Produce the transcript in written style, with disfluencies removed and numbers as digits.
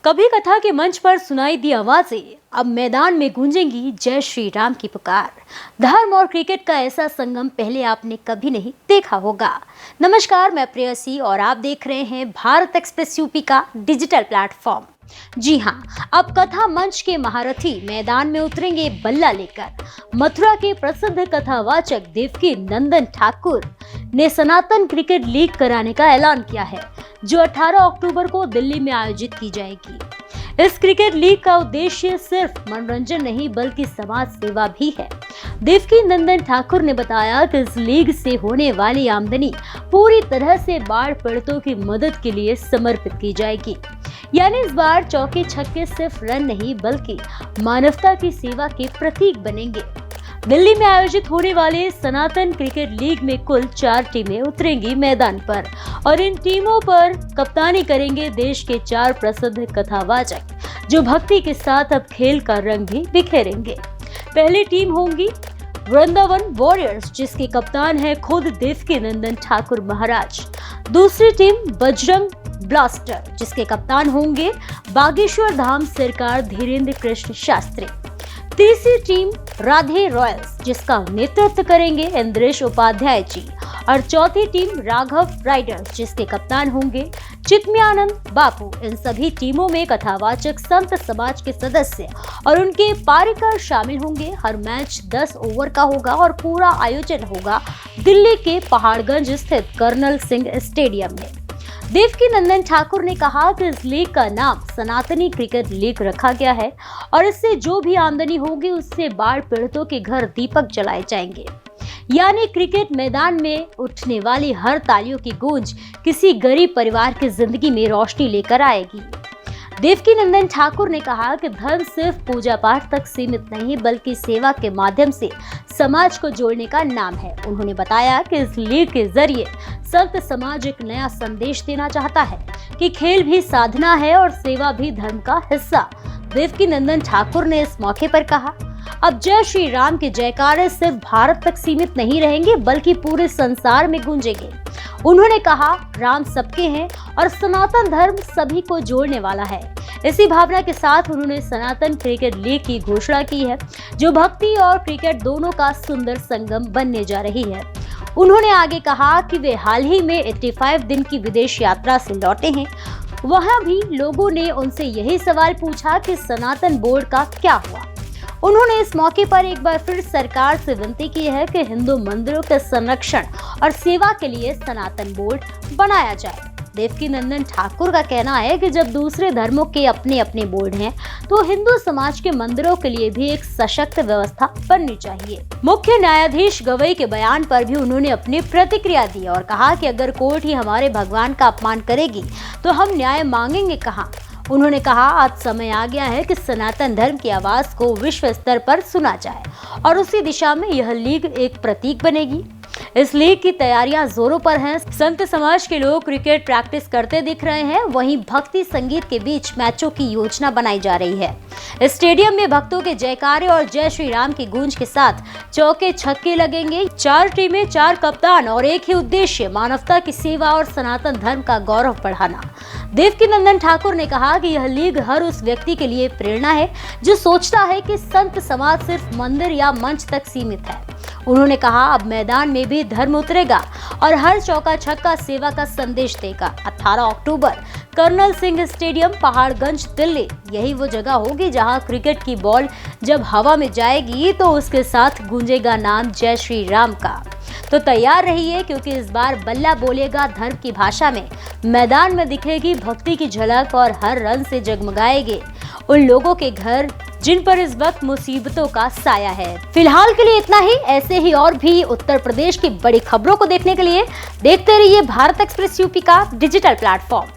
कभी कथा के मंच पर सुनाई दी आवाजें, अब मैदान में गूंजेंगी जय श्री राम की पुकार। धर्म और क्रिकेट का ऐसा संगम पहले आपने कभी नहीं देखा होगा। नमस्कार, मैं प्रेयसी और आप देख रहे हैं भारत एक्सप्रेस यूपी का डिजिटल प्लेटफॉर्म। जी हाँ, अब कथा मंच के महारथी मैदान में उतरेंगे बल्ला लेकर। मथुरा के प्रसिद्ध कथावाचक देवकी नंदन ठाकुर ने सनातन क्रिकेट लीग कराने का ऐलान किया है, जो 18 अक्टूबर को दिल्ली में आयोजित की जाएगी। इस क्रिकेट लीग का उद्देश्य सिर्फ मनोरंजन नहीं बल्कि समाज सेवा भी है। देवकी नंदन ठाकुर ने बताया कि इस लीग से होने वाली आमदनी पूरी तरह से बाढ़ पीड़ितों की मदद के लिए समर्पित की जाएगी। यानी इस बार चौके छक्के सिर्फ रन नहीं बल्कि मानवता की सेवा के प्रतीक बनेंगे। दिल्ली में आयोजित होने वाले सनातन क्रिकेट लीग में कुल 4 टीमें उतरेंगी मैदान पर और इन टीमों पर कप्तानी करेंगे देश के 4 प्रसिद्ध कथावाचक, जो भक्ति के साथ अब खेल का रंग भी बिखेरेंगे। पहली टीम होंगी वृंदावन वॉरियर्स, जिसके कप्तान है खुद देवकी नंदन ठाकुर महाराज। दूसरी टीम बजरंग ब्लास्टर, जिसके कप्तान होंगे बागेश्वर धाम सरकार धीरेन्द्र कृष्ण शास्त्री। तीसरी टीम राधे रॉयल्स, जिसका नेतृत्व करेंगे इंद्रेश उपाध्याय जी। और चौथी टीम राघव राइडर्स, जिसके कप्तान होंगे चित्मयानंद बापू। इन सभी टीमों में कथावाचक संत समाज के सदस्य और उनके पारिकर शामिल होंगे। हर मैच 10 ओवर का होगा और पूरा आयोजन होगा दिल्ली के पहाड़गंज स्थित कर्नल सिंह स्टेडियम में। देवकी नंदन ठाकुर ने कहा कि इस लीग का नाम सनातनी क्रिकेट लीग रखा गया है और इससे जो भी आमदनी होगी उससे बाढ़ पीड़ितों के घर दीपक जलाए जाएंगे। यानी क्रिकेट मैदान में उठने वाली हर तालियों की गूंज किसी गरीब परिवार की जिंदगी में रोशनी लेकर आएगी। देवकी नंदन ठाकुर ने कहा कि धर्म सिर्फ पूजा पाठ तक सीमित नहीं बल्कि सेवा के माध्यम से समाज को जोड़ने का नाम है। उन्होंने बताया कि इस लीग के जरिए संत समाज एक नया संदेश देना चाहता है कि खेल भी साधना है और सेवा भी धर्म का हिस्सा। देवकी नंदन ठाकुर ने इस मौके पर कहा, अब जय श्री राम के जयकारे सिर्फ भारत तक सीमित नहीं रहेंगे बल्कि पूरे संसार में गूंजेंगे। उन्होंने कहा, राम सबके हैं और सनातन धर्म सभी को जोड़ने वाला है। इसी भावना के साथ उन्होंने सनातन क्रिकेट लीग की घोषणा की है, जो भक्ति और क्रिकेट दोनों का सुंदर संगम बनने जा रही है। उन्होंने आगे कहा कि वे हाल ही में 85 दिन की विदेश यात्रा से लौटे हैं। वहां भी लोगों ने उनसे यही सवाल पूछा कि सनातन बोर्ड का क्या हुआ। उन्होंने इस मौके पर एक बार फिर सरकार से विनती की है कि हिंदू मंदिरों के संरक्षण और सेवा के लिए सनातन बोर्ड बनाया जाए। देवकी नंदन ठाकुर का कहना है कि जब दूसरे धर्मों के अपने अपने बोर्ड हैं, तो हिंदू समाज के मंदिरों के लिए भी एक सशक्त व्यवस्था बननी चाहिए। मुख्य न्यायाधीश गवई के बयान पर भी उन्होंने अपनी प्रतिक्रिया दी और कहा कि अगर कोर्ट ही हमारे भगवान का अपमान करेगी तो हम न्याय मांगेंगे कहाँ। उन्होंने कहा, आज समय आ गया है कि सनातन धर्म की आवाज को विश्व स्तर पर सुना जाए और उसी दिशा में यह लीग एक प्रतीक बनेगी। इस लीग की तैयारियां जोरों पर हैं। संत समाज के लोग क्रिकेट प्रैक्टिस करते दिख रहे हैं, वहीं भक्ति संगीत के बीच मैचों की योजना बनाई जा रही है। स्टेडियम में भक्तों के जयकारे और जय श्री राम की गूंज के साथ चौके छक्के लगेंगे। 4 टीमें, 4 कप्तान और एक ही उद्देश्य, मानवता की सेवा और सनातन धर्म का गौरव बढ़ाना। देवकी नंदन ठाकुर ने कहा कि यह लीग हर उस व्यक्ति के लिए प्रेरणा है जो सोचता है कि संत समाज सिर्फ मंदिर या मंच तक सीमित है। उन्होंने कहा, अब मैदान में भी धर्म उतरेगा और हर चौका छक्का सेवा का संदेश देगा। 18 अक्टूबर कर्नल सिंह स्टेडियम, पहाड़गंज, दिल्ली, यही वो जगह होगी जहां क्रिकेट की बॉल जब हवा में जाएगी तो उसके साथ गूंजेगा नाम जय श्री राम का। तो तैयार रहिए, क्योंकि इस बार बल्ला बोलेगा धर्म की भाषा में। मैदान में दिखेगी भक्ति की झलक और हर रन से जगमगाएंगे उन लोगों के घर जिन पर इस वक्त मुसीबतों का साया है। फिलहाल के लिए इतना ही। ऐसे ही और भी उत्तर प्रदेश की बड़ी खबरों को देखने के लिए देखते रहिए भारत एक्सप्रेस यूपी का डिजिटल प्लेटफॉर्म।